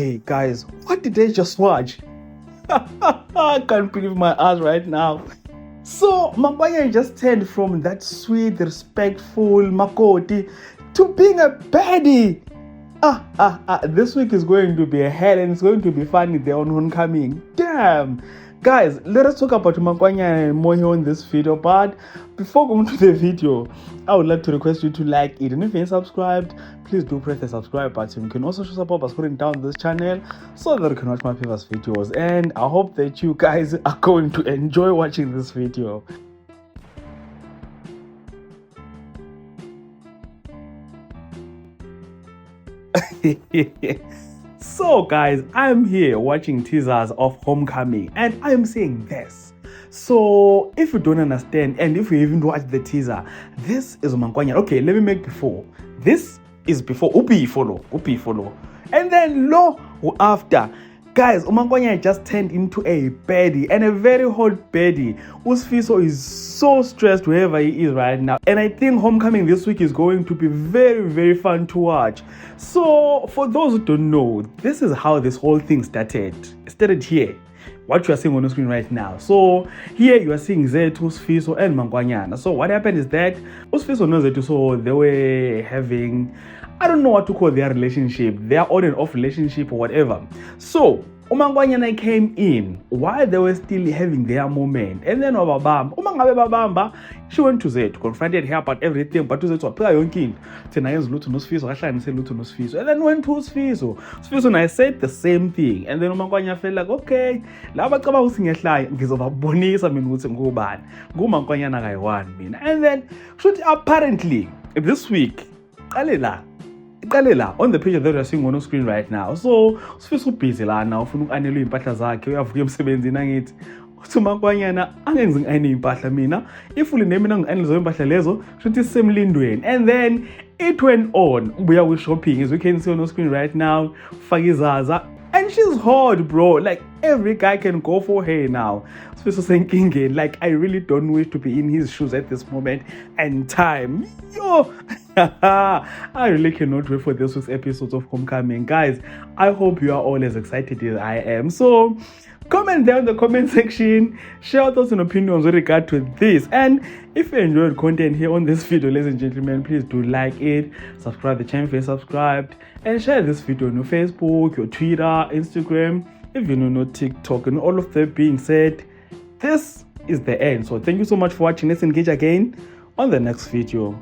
Okay, guys, what did I just watch? I can't believe my eyes right now. So, Makwanya just turned from that sweet, respectful Makoti to being a baddie. This week is going to be a hell and it's going to be funny there on Homecoming. Damn. Guys, let us talk about Makwanya and more here on this video. But before going to the video, I would like to request you to like it. And if you ain't subscribed, please do press the subscribe button. You can also show support by scrolling down this channel so that you can watch my previous videos. And I hope that you guys are going to enjoy watching this video. So guys, I'm here watching teasers of Homecoming and I'm saying this. So if you don't understand and if you even watch the teaser, this is Makwanya. Okay, let me make before. This is before Upi follow. And then lo after. Guys, Makwanya just turned into a baddie and a very hot baddie. Usfiso is so stressed wherever he is right now. And I think Homecoming this week is going to be very, very fun to watch. So, for those who don't know, this is how this whole thing started. It started here. What you are seeing on the screen right now. So here you are seeing Zethu, Usfiso and Makwanyana. So what happened is that Usfiso knows Zethu, so they were having, I don't know what to call their relationship, their on and off relationship or whatever. So Makwanyana came in while they were still having their moment, and then babamba, she went to Zethu, confronted her about everything, but to Zethu waphika yonke into thina yenza lutho noSifiso kahlanganise lutho noSifiso, and then went to Sifiso and I said the same thing, and then Makwanya felt like, okay, laba cabanga ukuthi ngehlaya ngizobabonisa mina ukuthi ngubani nguMakwanyana kayi-1 mina. And then should apparently this week on the picture that you're seeing on the screen right now. So Sifiso busy lana ufuna ukanelwa impahla zakhe uyavuka emsebenzini angithi uthi Makwanyana angenzi ngane impahla mina ifuli nemina ngianelizo impahla lezo shothi sisemlindweni. And then it went on ubuya ku shopping as we can see on the screen right now, Fakizaza, and she's hot, bro. Like every guy can go for her now. Sifiso senkingeni, like I really don't wish to be in his shoes at this moment and time. Yo, I really cannot wait for this week's episodes of Homecoming. Guys, I hope you are all as excited as I am. So comment down in the comment section, share thoughts and opinions with regard to this. And if you enjoyed content here on this video, ladies and gentlemen, please do like it, subscribe to the channel if you're subscribed, and share this video on your Facebook, your Twitter, Instagram, if you know TikTok. And all of that being said, this is the end. So thank you so much for watching. Let's engage again on the next video.